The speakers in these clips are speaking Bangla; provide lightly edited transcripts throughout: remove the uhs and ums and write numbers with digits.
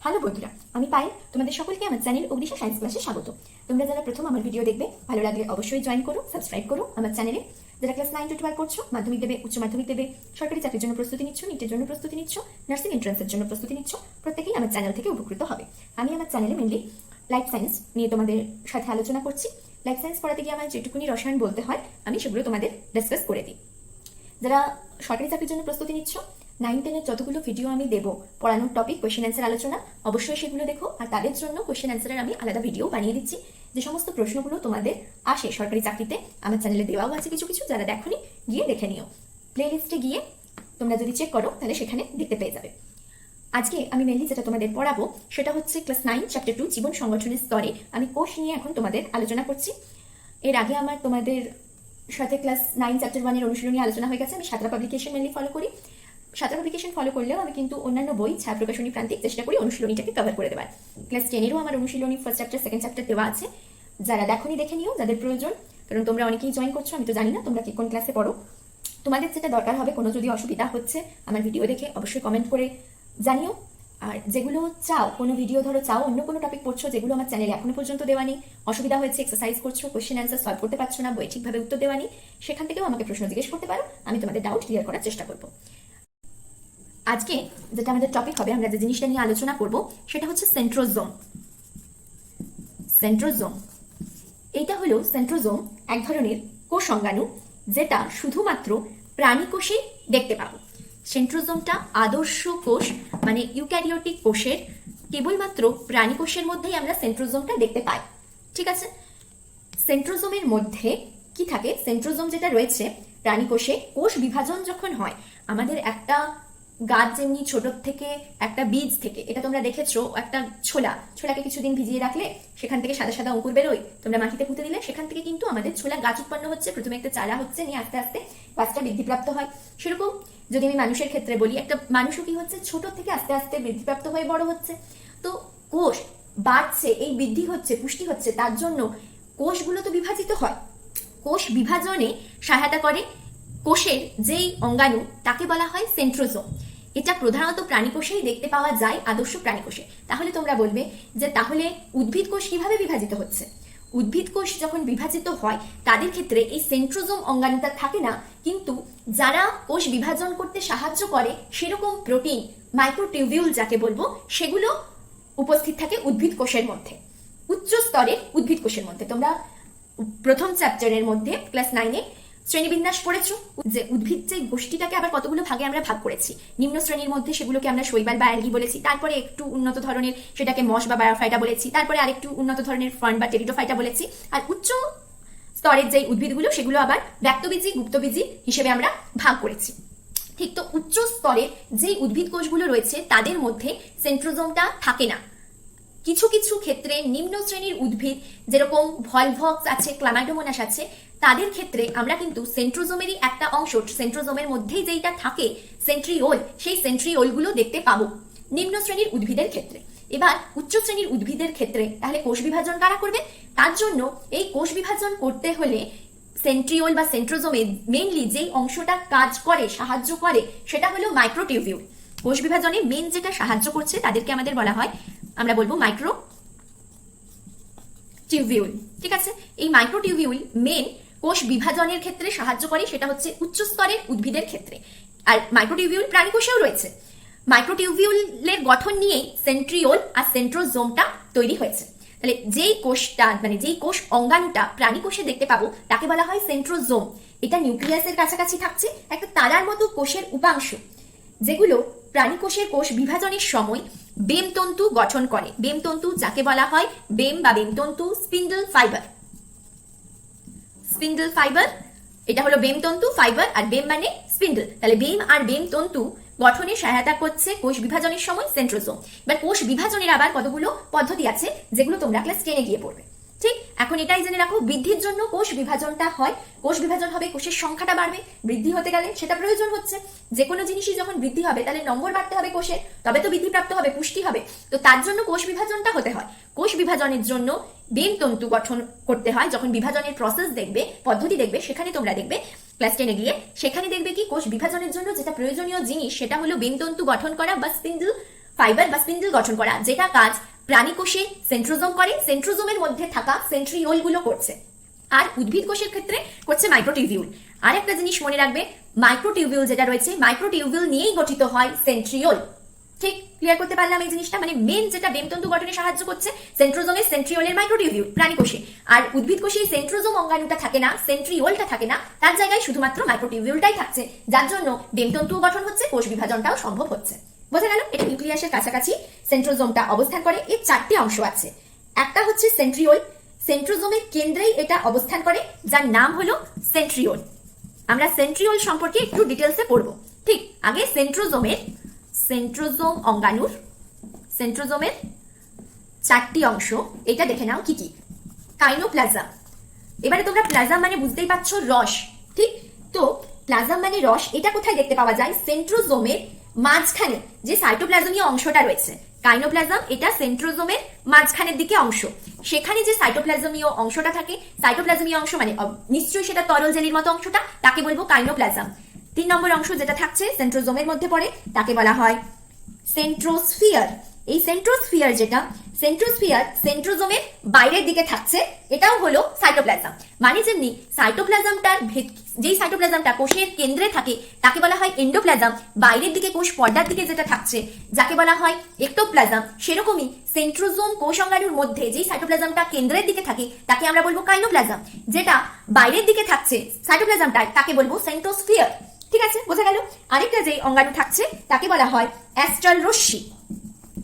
হ্যালো বন্ধুরা, আমি পায়েল। তোমাদের সকলকে আমার চ্যানেল অগ্নিশা সায়েন্স ক্লাসে স্বাগত। তোমরা যারা প্রথম আমার ভিডিও দেখবে, ভালো লাগলে অবশ্যই জয়েন করো, সাবস্ক্রাইব করো আমার চ্যানেলে। যারা ক্লাস 9 to 12 পড়ছো, মাধ্যমিক দেবে, উচ্চ মাধ্যমিক দেবে, সরকারি চাকরির জন্য প্রস্তুতি নিচ্ছ, নিটের জন্য প্রস্তুতি নিচ্ছ, নার্সিং এন্ট্রান্সের জন্য প্রস্তুতি নিচ্ছ, প্রত্যেকেই আমার চ্যানেল থেকে উপকৃত হবে। আমি আমার চ্যানেলে মেনলি লাইফ সায়েন্স নিয়ে তোমাদের সাথে আলোচনা করছি। লাইফ সায়েন্স পড়াতে গিয়ে আমার যেটুকুনি রসায়ন বলতে হয়, আমি সেগুলো তোমাদের ডিসকাস করে দিই। যারা সরকারি চাকরির জন্য প্রস্তুতি নিচ্ছ, 9-10-এর যতগুলো ভিডিও আমি দেবো পড়ানোর টপিক, কোয়েশ্চেন অ্যান্সার আলোচনা, অবশ্যই সেগুলো দেখো। আর তাদের জন্য কোয়েশ্চেন অ্যান্সারের আমি আলাদা ভিডিও বানিয়ে দিচ্ছি। যে সমস্ত প্রশ্নগুলো তোমাদের আসে সরকারি চাকরিতে, আমার চ্যানেলে দেওয়াও আছে কিছু কিছু, যারা দেখোনি গিয়ে দেখে নিও। প্লে লিস্টে গিয়ে তোমরা যদি চেক করো তাহলে সেখানে দেখতে পেয়ে যাবে। আজকে আমি মেনলি যেটা তোমাদের পড়াবো সেটা হচ্ছে ক্লাস 9 চ্যাপ্টার 2 জীবন সংগঠনের স্তরে। আমি কোষ নিয়ে এখন তোমাদের আলোচনা করছি। এর আগে আমার তোমাদের সাথে ক্লাস 9 চ্যাপ্টার 1 এর অনুশীলনী আলোচনা হয়ে গেছে। আমি সাতরা পাবলিকেশন মেনলি ফলো করি। সাতরা পাবলিকেশন ফলো করলেও আমি কিন্তু অন্যান্য বই, ছায়া প্রকাশনী প্রান্তিক চেষ্টা করি অনুশীলনীটাকে কভার করে দেওয়ার। ক্লাস 10-এরও আমার অনুশীলনী ফার্স্ট চ্যাপ্টার, সেকেন্ড চ্যাপ্টার দেওয়া আছে। যারা দেখোনি দেখে নিও, যাদের প্রয়োজন। কারণ তোমরা অনেকেই জয়েন করছো, আমি তো জানি না তোমরা কি কোন ক্লাসে পড়ো। তোমাদের যেটা দরকার হবে, কোনো যদি অসুবিধা হচ্ছে আমার ভিডিও দেখে অবশ্যই কমেন্ট করে জানিও। আর যেগুলো চাও, কোনো ভিডিও ধরো চাও, অন্য কোনো টপিক পড়ছো যেগুলো আমার চ্যানেলে এখনো পর্যন্ত দেওয়া নেই, অসুবিধা হয়েছে, এক্সারসাইজ করছো, কোয়েশ্চেন অ্যান্সার সলভ করতে পারছো না, বই ঠিকভাবে উত্তর দেওয়া নেই, সেখান থেকেও আমাকে প্রশ্ন জিজ্ঞেস করতে পারো। আমি তোমাদের ডাউট ক্লিয়ার করার চেষ্টা করব। আজকে যেটা আমাদের টপিক হবে, আমরা যে জিনিসটা নিয়ে আলোচনা করব সেটা হচ্ছে সেন্ট্রোজোম। সেন্ট্রোজোম, এইটা হলো সেন্ট্রোজোম, এক ধরনের কোষ অঙ্গাণু, যেটা শুধুমাত্র প্রাণী কোষে দেখতে পাবো। সেন্ট্রোজোমটা আদর্শ কোষ, মানে ইউক্যারিওটিক কোষের কেবলমাত্র প্রাণী কোষের মধ্যেই আমরা সেন্ট্রোজোমটা দেখতে পাই। ঠিক আছে, সেন্ট্রোজোমের মধ্যে কি থাকে? সেন্ট্রোজোম যেটা রয়েছে প্রাণী কোষে, কোষ বিভাজন যখন হয়, আমাদের একটা গাছ যেমনি ছোট থেকে একটা বীজ থেকে, এটা তোমরা দেখেছো, একটা ছোলাকে কিছুদিন ভিজিয়ে রাখলে সেখান থেকে সাদা সাদা অঙ্কুর বেরোয়, তোমরা মাটিতে পুঁতে দিলে সেখান থেকে কিন্তু আমাদের ছোলা গাছ উৎপন্ন হচ্ছে। প্রথমে একটা চারা হচ্ছে, নিয়ে আস্তে আস্তে গাছটা বৃদ্ধিপ্রাপ্ত হয়। সেরকম যদি আমি মানুষের ক্ষেত্রে বলি, একটা মানুষও কি হচ্ছে, ছোট থেকে আস্তে আস্তে বৃদ্ধিপ্রাপ্ত হয়ে বড় হচ্ছে। তো কোষ বাড়ছে, এই বৃদ্ধি হচ্ছে, পুষ্টি হচ্ছে, তার জন্য কোষগুলো তো বিভাজিত হয়। কোষ বিভাজনে সহায়তা করে কোষের যেই অঙ্গাণু, তাকে বলা হয় সেন্ট্রোজোম। এটা প্রধানত প্রাণী কোষেই দেখতে পাওয়া যায়, আদর্শ প্রাণী কোষে। তাহলে তোমরা বলবে যে তাহলে উদ্ভিদ কোষ কিভাবে বিভাজিত হচ্ছে? উদ্ভিদ কোষ যখন বিভাজিত হয়, তাদের ক্ষেত্রে এই সেন্ট্রোজোম অঙ্গাণুটা থাকে না, কিন্তু যারা কোষ বিভাজন করতে সাহায্য করে সেরকম প্রোটিন, মাইক্রোটিউবিউল যাকে বলবো, সেগুলো উপস্থিত থাকে উদ্ভিদ কোষের মধ্যে, উচ্চ স্তরের উদ্ভিদ কোষের মধ্যে। তোমরা প্রথম চ্যাপ্টারের মধ্যে ক্লাস 9-এ শ্রেণীবিন্যাস পড়েছো, যে উদ্ভিদ যে গোষ্ঠীটাকে আবার কতগুলো ভাগে আমরা ভাগ করেছি। নিম্ন শ্রেণীর মধ্যে সেগুলোকে আমরা শৈবাল বা অ্যালগি বলেছি, তারপরে একটু উন্নত ধরনের সেটাকে মস বা বায়োফাইটা বলেছি, তারপরে আরেকটু উন্নত ধরনের ফার্ন বা টেরিডোফাইটা বলেছি। আর উচ্চ স্তরের যে উদ্ভিদগুলো, সেগুলো আবার ব্যক্তবীজী, গুপ্তবীজী হিসেবে আমরা ভাগ করেছি। ঠিক তো, উচ্চ স্তরের যে উদ্ভিদ কোষগুলো রয়েছে তাদের মধ্যে সেন্ট্রোজোমটা থাকে না। কিছু কিছু ক্ষেত্রে নিম্ন শ্রেণীর উদ্ভিদ, যেরকম ভলভক্স আছে, ক্লামাইডোমোনাস আছে, তাদের ক্ষেত্রে আমরা কিন্তু সেন্ট্রোজোমেরই একটা অংশ, সেন্ট্রোজোমের মধ্যেই যেটা থাকে সেন্ট্রিওল, সেই সেন্ট্রিওলগুলো দেখতে পাবো নিম্ন শ্রেণীর উদ্ভিদের ক্ষেত্রে। এবার উচ্চ শ্রেণীর উদ্ভিদের ক্ষেত্রে তাহলে কোষ বিভাজন কারা করবে? তার জন্য এই কোষ বিভাজন করতে হলে সেন্ট্রিওল বা সেন্ট্রোজোমে মেইনলি যেই অংশটা কাজ করে, সাহায্য করে, সেটা হলো মাইক্রোটিউবিউল। কোষ বিভাজনে মেন যেটা সাহায্য করছে তাদেরকে আমাদের বলা হয়, আমরা বলবো মাইক্রোটিউবিউল। ঠিক আছে, এই মাইক্রোটিউবিউল মেন কোষ বিভাজনের ক্ষেত্রে সাহায্য করে, সেটা হচ্ছে উচ্চ স্তরের উদ্ভিদের ক্ষেত্রে। আর মাইক্রোটিউবিউল প্রাণী কোষেও রয়েছে। মাইক্রোটিউবিউলের গঠন নিয়েই সেন্ট্রিওল আর সেন্ট্রোজোমটা তৈরি হয়েছে। তাহলে যেই কোষটা, মানে যেই কোষ অঙ্গাণুটা প্রাণী কোষে দেখতে পাবো, তাকে বলা হয় সেন্ট্রোজোম। এটা নিউক্লিয়াসের কাছাকাছি থাকছে, একটা তারার মতো কোষের উপাংশ, যেগুলো প্রাণী কোষের কোষ বিভাজনের সময় বেম তন্তু গঠন করে। বেম তন্তু যাকে বলা হয় বেম বা বেম তন্তু, স্পিন্ডল ফাইবার। স্পিন্ডল ফাইবার, এটা হলো বেম তন্তু, ফাইবার আর বেম মানে স্পিন্ডল। তাহলে বেম আর বেম তন্তু গঠনে সহায়তা করছে কোষ বিভাজনের সময় সেন্ট্রোজোম। এবার কোষ বিভাজনের আবার কতগুলো পদ্ধতি আছে, যেগুলো তোমরা ক্লাস 10-এ গিয়ে পড়বে। ঠিক, এখন এটাই জেনে রাখো, বৃদ্ধির জন্য কোষ বিভাজনটা হয়। কোষ বিভাজন হবে, কোষের সংখ্যাটা বাড়বে, বৃদ্ধি হতে গেলে সেটা প্রয়োজন হচ্ছে। যে কোনো জিনিসই যখন বৃদ্ধি হবে, তাহলে নম্বর বাড়তে হবে কোষের, তবে তো বৃদ্ধিপ্রাপ্ত হবে, পুষ্টি হবে। তো তার জন্য কোষ বিভাজনটা হতে হয়। কোষ বিভাজনের জন্য বেম তন্তু গঠন করতে হয়। যখন বিভাজনের প্রসেস দেখবে, পদ্ধতি দেখবে, সেখানে তোমরা দেখবে ক্লাস 10-এ গিয়ে, সেখানে দেখবে কি কোষ বিভাজনের জন্য যেটা প্রয়োজনীয় জিনিস, সেটা হলো বেম তন্তু গঠন করা বা স্পিন্ডল ফাইবার বা স্পিন্ডল গঠন করা, যেটা কাজ প্রাণীকোষে সেন্ট্রোজোম করে, সেন্ট্রোজোমের মধ্যে থাকা সেন্ট্রিওল গুলো করছে। আর উদ্ভিদ কোষের ক্ষেত্রে করছে মাইক্রোটিউবিউল। আর একটা জিনিস মনে রাখবে, মাইক্রোটিউবিউল যেটা রয়েছে, মাইক্রোটিউবিউল নিয়েই গঠিত হয় সেন্ট্রিওল। ঠিক ক্লিয়ার করতে পারলাম এই জিনিসটা? মানে মেন যেটা বেমতন্তু গঠনে সাহায্য করছে সেন্ট্রোজোমের সেন্ট্রিওলের মাইক্রোটিউবিউল প্রাণী কোষে, আর উদ্ভিদ কোষে সেন্ট্রোজোম অঙ্গাণুটা থাকে না, সেন্ট্রিওলটা থাকে না, তার জায়গায় শুধুমাত্র মাইক্রোটিউবিউলটাই থাকছে, যার জন্য বেমতন্তু গঠন হচ্ছে, কোষ বিভাজনটাও সম্ভব হচ্ছে। বোঝা গেল? এটা নিউক্লিয়াসের কাছাকাছি সেন্ট্রোজোমটা অবস্থান করে। এর 4টি অংশ আছে। একটা হচ্ছে সেন্ট্রিওল, সেন্ট্রোজোমের কেন্দ্রেই এটা অবস্থান করে, যার নাম হলো সেন্ট্রিওল। আমরা সেন্ট্রিওল সম্পর্কে একটু ডিটেলসে পড়বো। ঠিক, আগে সেন্ট্রোজোম অঙ্গাণুর সেন্ট্রোজোমের 4টি অংশ, এটা দেখে নাও কি কি। কাইনোপ্লাজম, এবারে তোমরা প্লাজম মানে বুঝতেই পারছো রস। ঠিক, তো প্লাজম মানে রস। এটা কোথায় দেখতে পাওয়া যায়? সেন্ট্রোজোমের মাঝখানে যে সাইটোপ্লাজমীয় অংশটা রয়েছে, কাইনোপ্লাজম এটা সেন্ট্রোজোমের মাঝখানের দিকে অংশ, সেখানে যে সাইটোপ্লাজমীয় অংশটা থাকে, সাইটোপ্লাজমীয় অংশ মানে নিশ্চয়ই সেটা তরল জেলির মতো অংশটা, তাকে বলবো কাইনোপ্লাজম। 3 নম্বর অংশ যেটা থাকছে সেন্ট্রোজোমের মধ্যে পড়ে, তাকে বলা হয় সেন্ট্রোস্ফিয়ার। এই সেন্ট্রোস্ফিয়ার যেটা, সেন্ট্রোস্ফিয়ার সেন্ট্রোজোমের বাইরের দিকে থাকছে, এটাও হলো সাইটোপ্লাজম। মানে যেমনি সাইটোপ্লাজমটার যেই সাইটোপ্লাজমটা কোষের কেন্দ্রে থাকে তাকে বলা হয় এন্ডোপ্লাজম, বাইরের দিকে কোষ পর্দার দিকে যেটা থাকছে যাকে বলা হয় এক্টোপ্লাজম, সেরকমই সেন্ট্রোজোম কোষ অঙ্গাণুর মধ্যে যেই সাইটোপ্লাজমটা কেন্দ্রের দিকে থাকে তাকে আমরা বলবো কাইনোপ্লাজম, যেটা বাইরের দিকে থাকছে সাইটোপ্লাজমটা তাকে বলবো সেন্ট্রোস্ফিয়ার। ঠিক আছে, বোঝা গেল? আরেকটা যে অঙ্গাণু থাকছে তাকে বলা হয় অ্যাস্ট্রাল রশ্মি।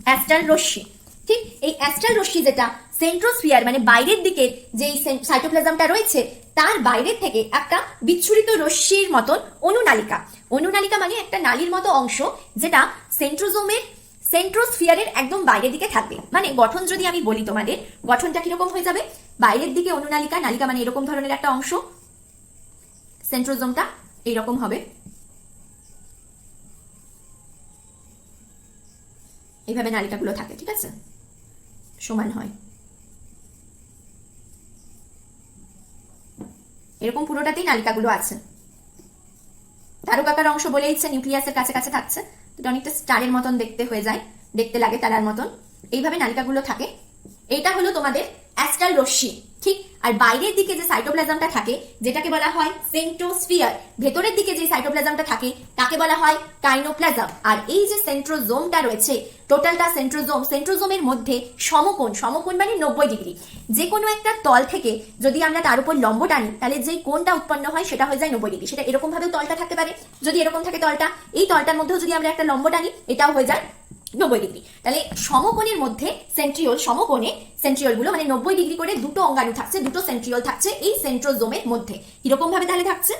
অ্যাস্ট্রাল রশ্মি, ঠিক, এই অ্যাস্ট্রাল রশ্মি যেটা সেন্ট্রোস্ফিয়ার মানে বাইরের দিকের যেই সাইটোপ্লাজমটা রয়েছে তার বাইরের থেকে একটা বিচ্ছুরিত রশ্মির মতন অনুনালিকা। অনুনালিকা মানে একটা নালীর মতো অংশ, যেটা সেন্ট্রোস্ফিয়ারের একদম বাইরের দিকে থাকবে। মানে গঠন যদি আমি বলি তোমাদের, গঠনটা কিরকম হয়ে যাবে? বাইরের দিকে অনুনালিকা, নালিকা মানে এরকম ধরনের একটা অংশ, সেন্ট্রোজোমটা এইরকম হবে, এইভাবে নালিকাগুলো থাকে। ঠিক আছে, সমান হয় এরকম, পুরোটাতেই নালিকাগুলো আছে। তারকাকার অংশ বলে ইচ্ছে নিউক্লিয়াসের কাছে কাছে থাকছে, তো অনেকটা স্টারের মতন দেখতে হয়ে যায়, দেখতে লাগে তারার মতন। এইভাবে নালিকাগুলো থাকে। এইটা হলো তোমাদের অ্যাস্ট্রাল রশ্মি। ঠিক, আর বাইরের দিকে যে সাইটোপ্লাজমটা থাকে যেটাকে বলা হয় সেন্ট্রোস্ফিয়ার, ভেতরের দিকে যে সাইটোপ্লাজমটা থাকে তাকে বলা হয় কাইনোপ্লাজম। আর এই যে সেন্ট্রোজোমটা রয়েছে, টোটালটা সেন্ট্রোজোমের মধ্যে সমকোণ মানে 90 ডিগ্রি। যে কোনো একটা তল থেকে যদি আমরা তার উপর লম্ব টানি তাহলে যে কোণটা উৎপন্ন হয় সেটা হয়ে যায় 90 ডিগ্রি। সেটা এরকম ভাবে তলটা থাকতে পারে, যদি এরকম থাকে তলটা, এই তলটার মধ্যেও যদি আমরা একটা লম্ব টানি এটাও হয়ে যায় 90 ডিগ্রি। তাহলে সমকোণের মধ্যে সমকোণে সেন্ট্রিওল গুলো মানে 90 ডিগ্রি করে দুটো অঙ্গাণু থাকছে, দুটো সেন্ট্রিওল থাকছে এই সেন্ট্রোজোমের মধ্যে। কিরকম ভাবে তাহলে থাকছে?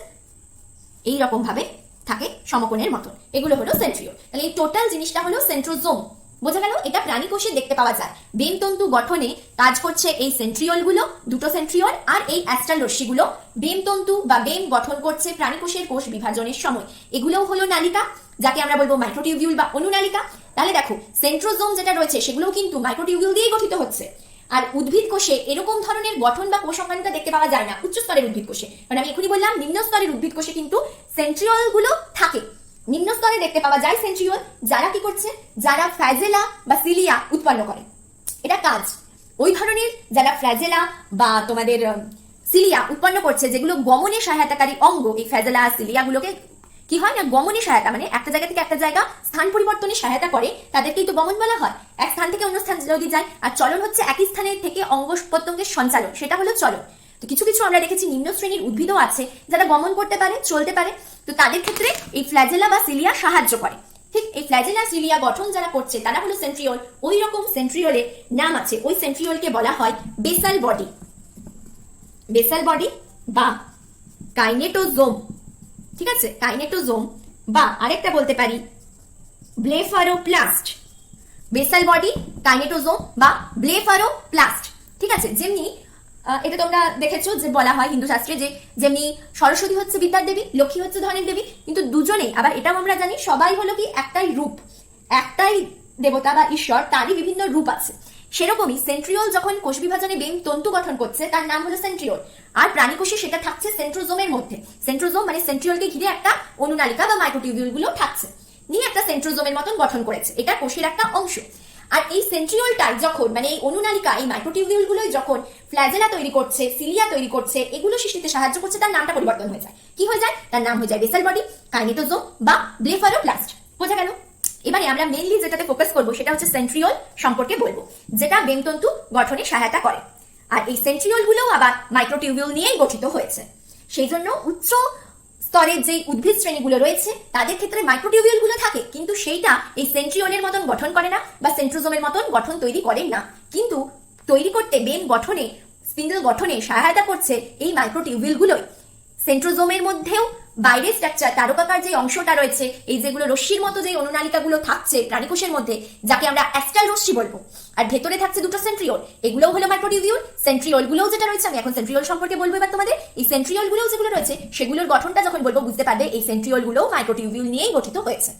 এইরকম ভাবে থাকে সমকোণের মতন। এগুলো হলো সেন্ট্রিওল। তাহলে এই টোটাল জিনিসটা হলো সেন্ট্রোজোম। বোঝা গেল? এটা প্রাণী কোষে দেখতে পাওয়া যায়। বেমতন্তু গঠনে কাজ করছে এই সেন্ট্রিওল গুলো, দুটো সেন্ট্রিওল, আর এই অ্যাস্ট্রাল রশ্মি গুলো বেমতন্তু বা বেম গঠন করছে প্রাণী কোষের কোষ বিভাজনের সময়। এগুলোও হলো নালিকা, যাকে আমরা বলবো মাইক্রোটিউবিউল বা অনুনালিকা। তাহলে দেখো সেন্ট্রোজোম যেটা রয়েছে সেগুলোও কিন্তু মাইক্রোটিউবিউল দিয়েই গঠিত হচ্ছে। আর উদ্ভিদ কোষে এরকম ধরনের গঠন বা কোষ অঙ্গাণুটা দেখতে পাওয়া যায় না উচ্চ স্তরের উদ্ভিদ কোষে। কারণ আমি এখনই বললাম নিম্ন স্তরের উদ্ভিদ কোষে কিন্তু সেন্ট্রিওল গুলো থাকে। নিম্ন স্তরে দেখতে পাওয়া যায় সেন্ট্রিওল, যারা কি করছে, যারা ফ্ল্যাজেলা বা সিলিয়া উৎপন্ন করে। এটা কাজ ওই ধরনের যারা ফ্ল্যাজেলা বা তোমাদের সিলিয়া উৎপন্ন করছে, যেগুলো গমনে সহায়তাকারী অঙ্গ। এই ফ্ল্যাজেলা সিলিয়া গুলোকে কি হয় না, গমনে সহায়তা মানে একটা জায়গা থেকে একটা জায়গা স্থান পরিবর্তনে সহায়তা করে, তাদেরকেই তো গমন বলা হয়। এক স্থান থেকে অন্য স্থান যদি যায়, আর চলন হচ্ছে একই স্থানের থেকে অঙ্গ প্রত্যঙ্গের সঞ্চালন, সেটা হলো চলন। তো কিছু কিছু আমরা দেখেছি নিম্ন শ্রেণীর উদ্ভিদও আছে যারা গমন করতে পারে, চলতে পারে, তো তাদের ক্ষেত্রে এই ফ্ল্যাজেলা বা সিলিয়া সাহায্য করে। ঠিক, এই ফ্ল্যাজেলা সিলিয়া গঠন যারা করছে তারা হলো সেন্ট্রিওল। ওই রকম সেন্ট্রিওলের নাম আছে, ওই সেন্ট্রিওলকে বলা হয় বেসাল বডি। বেসাল বডি বা কাইনেটোজোম। ঠিক আছে, কাইনেটোজোম বা আরেকটা বলতে পারি ব্লেফারোপ্লাস্ট। বেসাল বডি, কাইনেটোজোম বা ব্লেফারোপ্লাস্ট। ঠিক আছে, যেমনি এটা তোমরা দেখেছো যে বলা হয় হিন্দু শাস্ত্রে যে যেমনি সরস্বতী হচ্ছে বিদ্যার দেবী, লক্ষ্মী হচ্ছে ধনের দেবী, কিন্তু দুজনেই আবার এটাও আমরা জানি সবাই হলো কি একটাই রূপ, একটাই দেবতা বা ঈশ্বর, তারই বিভিন্ন রূপ আছে। সেরকমই সেন্ট্রিওল যখন কোষ বিভাজনে বেম তন্তু গঠন করছে তার নাম হলো সেন্ট্রিওল। আর প্রাণী কোষে সেটা থাকছে সেন্ট্রোজোমের মধ্যে। সেন্ট্রোজোম মানে সেন্ট্রিওলকে ঘিরে একটা অনুনালিকা বা মাইক্রোটিউবিউল গুলো থাকছে। নিয়ে একটা সেন্ট্রোজোমের মতন গঠন করেছে, এটা কোষের একটা অংশ। আর এই সেন্ট্রিওলটা যখন মানে এই অনুনালিকা এই মাইক্রোটিউবিউল গুলোই যখন ফ্ল্যাজেলা তৈরি করছে, সিলিয়া তৈরি করছে, এগুলো সৃষ্টিতে সাহায্য করছে, তার নামটা পরিবর্তন হয়ে যায়। কি হয়ে যায়? তার নাম হয়ে যায় বেসাল বডি, কাইনেটোজোম বা ব্লেফারোপ্লাস্ট। বোঝা গেল? এবারে আমরা মেইনলি যেটাতে ফোকাস করব সেটা হচ্ছে সেন্ট্রিওল সম্পর্কে বলবো, যেটা বেমতন্তু গঠনে সহায়তা করে। আর এই সেন্ট্রিওল গুলোও আবার মাইক্রোটিউবিউল নিয়েই গঠিত হয়েছে। সেই জন্য উচ্চ স্তরের যে উদ্ভিদ শ্রেণীগুলো রয়েছে তাদের ক্ষেত্রে মাইক্রোটিউবিউল গুলো থাকে, কিন্তু সেইটা এই সেন্ট্রিওলের মতন গঠন করে না বা সেন্ট্রোজোমের মতন গঠন তৈরি করে না, কিন্তু তৈরি করতে বেম গঠনে, স্পিন্ডল গঠনে সহায়তা করছে এই মাইক্রোটিউবিউল গুলোই। সেন্ট্রোজোমের মধ্যেও বাইরে স্ট্রাকচার তারকাকার যে অংশটা রয়েছে, এই যেগুলো রশ্মির মতো যে অনুনালিকাগুলো থাকছে প্রাণীকোষের মধ্যে, যাকে আমরা অ্যাস্টাল রশ্মি বলবো, আর ভেতরে থাকছে দুটো সেন্ট্রিওল, এগুলোও হলো মাইক্রোটিউবিউল। সেন্ট্রিওল গুলোও যেটা রয়েছে, আমি এখন সেন্ট্রিওল সম্পর্কে বলবো এবার তোমাদের। এই সেন্ট্রিওল গুলোও যেগুলো রয়েছে সেগুলোর গঠনটা যখন বলবো বুঝতে পারবে এই সেন্ট্রিওল গুলোও মাইক্রোটিউবিউল নিয়েই গঠিত হয়েছে।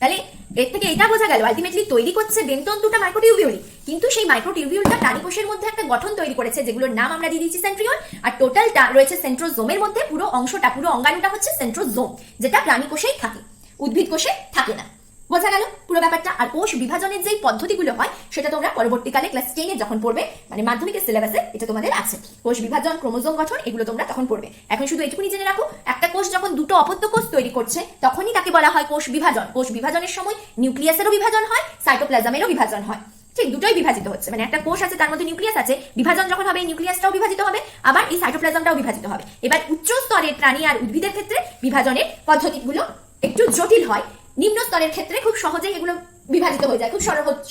তাহলে এর থেকে এটা বোঝা গেল আলটিমেটলি তৈরি করছে বেমতন্তুটা মাইক্রোটিউবিউলই, কিন্তু সেই মাইক্রোটিউবিউলটা প্রাণীকোষের মধ্যে একটা গঠন তৈরি করেছে, যেগুলোর নাম আমরা দিয়ে দিচ্ছি সেন্ট্রিওল। আর টোটালটা রয়েছে সেন্ট্রোজোমের মধ্যে, পুরো অংশটা, পুরো অঙ্গাণুটা হচ্ছে সেন্ট্রোজোম, যেটা প্রাণীকোষেই থাকে, উদ্ভিদ কোষে থাকে না। বোঝা গেল পুরো ব্যাপারটা? আর কোষ বিভাজনের যে পদ্ধতিগুলো হয় সেটা তোমরা পরবর্তীকালে ক্লাস 10 এ যখন পড়বে, মানে মাধ্যমিকের সিলেবাসে এটা তোমাদের আছে, কোষ বিভাজন, ক্রোমোজোম গঠন, এগুলো তোমরা তখন পড়বে। এখন শুধু এটুকুনি জেনে রাখো, একটা কোষ যখন দুটো অপত্য কোষ তৈরি করছে তখনই তাকে বলা হয় কোষ বিভাজন। কোষ বিভাজনের সময় নিউক্লিয়াসেরও বিভাজন হয়, সাইটোপ্লাজমেরও বিভাজন হয়, ঠিক দুটোই বিভাজিত হচ্ছে। মানে একটা কোষ আছে, তার মধ্যে নিউক্লিয়াস আছে, বিভাজন যখন হবে নিউক্লিয়াসটাও বিভাজিত হবে, আবার এই সাইটোপ্লাজমটাও বিভাজিত হবে। এবার উচ্চ স্তরের প্রাণী আর উদ্ভিদের ক্ষেত্রে বিভাজনের পদ্ধতিগুলো একটু জটিল হয়, নিম্ন স্তরের ক্ষেত্রে খুব সহজেই এগুলো বিভাজিত হয়ে যায় খুব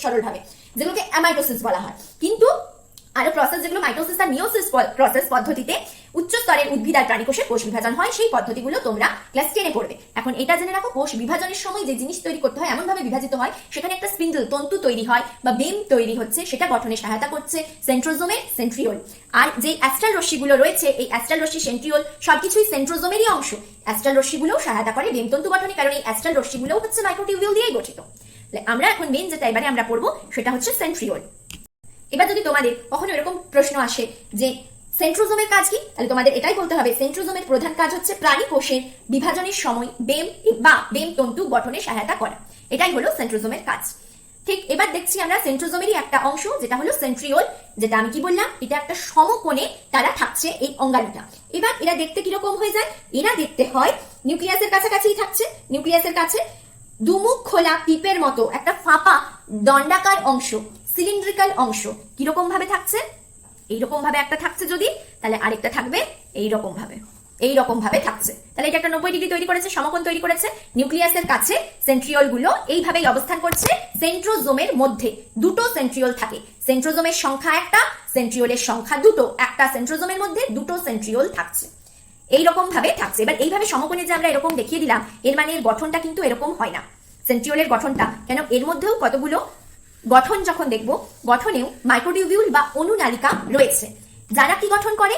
সরল ভাবে, যেগুলোকে অ্যামাইটোসিস বলা হয়। কিন্তু আরো প্রসেস যেগুলো মাইটোসিস আর মিওসিস প্রসেস পদ্ধতিতে উচ্চ স্তরের উদ্ভিদ আর প্রাণীকোষের কোষ বিভাজন হয়, সেই পদ্ধতিগুলো তোমরা ক্লাস 10 এ পড়বে। এখন এটা জেনে রাখো, কোষ বিভাজনের সময় যে জিনিস তৈরি করতে হয় এমন ভাবে বিভাজিত হয়, সেখানে একটা স্পিন্ডল তন্তু তৈরি হয় বা বেম তৈরি হচ্ছে, সেটা গঠনে সহায়তা করছে সেন্ট্রোজোমের সেন্ট্রিওল। আর যে অ্যাস্ট্রাল রশ্মিগুলো রয়েছে, এই অ্যাস্ট্রাল রশ্মি, সেন্ট্রিওল সবকিছুই সেন্ট্রোজোমেরই অংশ। অ্যাস্ট্রাল রশ্মিগুলোও সহায়তা করে বেমতন্তু গঠনে, কারণ এই অ্যাস্ট্রাল রশ্মিগুলোও হচ্ছে মাইক্রোটিউবিউল দিয়েই গঠিত। আমরা এখন মেইন যেটা এবারে আমরা পড়বো সেটা হচ্ছে সেন্ট্রিওল। এবার যদি তোমাদের কখনো এরকম প্রশ্ন আসে যে সেন্ট্রোজোমের কাজ কি, তাহলে তোমাদের এটাই বলতে হবে সেন্ট্রোজোমের প্রধান কাজ হচ্ছে প্রাণী কোষের বিভাজনের সময় বেম বা বেম তন্তু গঠনে সহায়তা করা। এটাই হলো সেন্ট্রোজোমের কাজ। ঠিক এবার দেখছি আমরা সেন্ট্রোজোমেরই একটা অংশ, যেটা হলো সেন্ট্রিওল, যেটা আমি কি বললাম, এটা একটা সমকোণে তারা থাকছে এই অঙ্গাণুটা। এবার এরা দেখতে কিরকম হয়ে যায়? এরা দেখতে হয় নিউক্লিয়াসের কাছাকাছি থাকছে, নিউক্লিয়াসের কাছে দুমুখ খোলা পিপের মতো একটা ফাঁপা দণ্ডাকার অংশ, সিলিন্ড্রিক্যাল অংশ কিরকম ভাবে থাকছে? এইরকম ভাবে একটা থাকছে যদি, তাহলে আরেকটা থাকবে এইরকম ভাবে, এইরকম ভাবে থাকছে। তাহলে এটা একটা 90 ডিগ্রি তৈরি করেছে, সমকোণ তৈরি করেছে। নিউক্লিয়াসের কাছে সেন্ট্রিওল গুলো এইভাবেই অবস্থান করছে। সেন্ট্রোজোমের মধ্যে দুটো সেন্ট্রিওল থাকে, সেন্ট্রোজোমের সংখ্যা একটা, সেন্ট্রিওলের সংখ্যা দুটো, একটা সেন্ট্রোজোমের মধ্যে দুটো সেন্ট্রিওল থাকছে, এইরকম ভাবে থাকছে। এবার এইভাবে সমকোণে যে আমরা এরকম দেখিয়ে দিলাম, এর মানে এর গঠনটা কিন্তু এরকম হয় না সেন্ট্রিওলের গঠনটা, কেন এর মধ্যেও কতগুলো গঠন যখন দেখব, গঠনেও মাইক্রোটিউবিউল বা অনুনালিকা রয়েছে, যারা কি গঠন করে?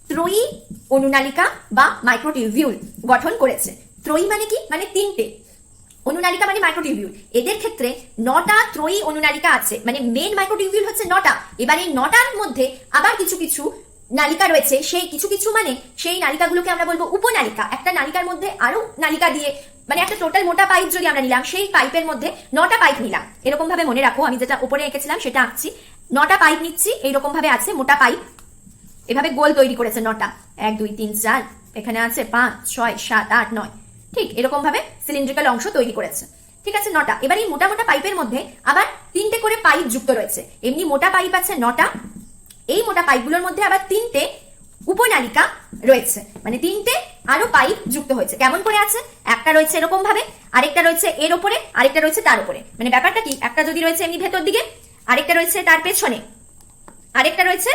ত্রয়ী অনুনালিকা বা মাইক্রোটিউবিউল গঠন করেছে। ত্রয়ী মানে কি? মানে তিনটে, অনুনালিকা মানে মাইক্রোটিউবিউল। এদের ক্ষেত্রে 9টা ত্রয়ী অনুনালিকা আছে, মানে মেন মাইক্রোটিউবিউল হচ্ছে 9টা। এবার এই 9টার মধ্যে আবার কিছু কিছু নালিকা রয়েছে, সেই কিছু কিছু মানে সেই নালিকাগুলোকে আমরা বলবো উপনালিকা। একটা নালিকার মধ্যে আরো নালিকা দিয়ে, মানে একটা টোটাল মোটা পাইপ যদি আমরা নিলাম, সেই পাইপের মধ্যে 9টা পাইপ নিলাম, এরকম ভাবে মনে রাখো, আমি যেটা উপরে এঁকেছিলাম সেটা আঁকছি। 9টা পাইপ নিচ্ছি, এইরকম ভাবে আছে মোটা পাইপ, এভাবে গোল তৈরি করেছে 9টা, 1 2 3 4, এখানে আছে 5 6 7 8 9, ঠিক এরকম ভাবে সিলিন্ড্রিক্যাল অংশ তৈরি করেছে। ঠিক আছে, 9টা। এবার এই মোটা মোটা পাইপের মধ্যে আবার 3টে করে পাইপ যুক্ত রয়েছে। এমনি মোটা পাইপ আছে 9টা, এই মোটা পাইপগুলোর মধ্যে আবার 3টে উপনালিকা রয়েছে, মানে 3টে আরো পাইপ যুক্ত হয়েছে। কেমন করে আছে? একটা রয়েছে এরকম ভাবে, আরেকটা রয়েছে এর উপরে, আরেকটা রয়েছে তার উপরে। মানে ব্যাপারটা কি, একটা যদি রয়েছে এমনি ভেতর দিকে, আরেকটা রয়েছে তার পেছনে, আরেকটা রয়েছে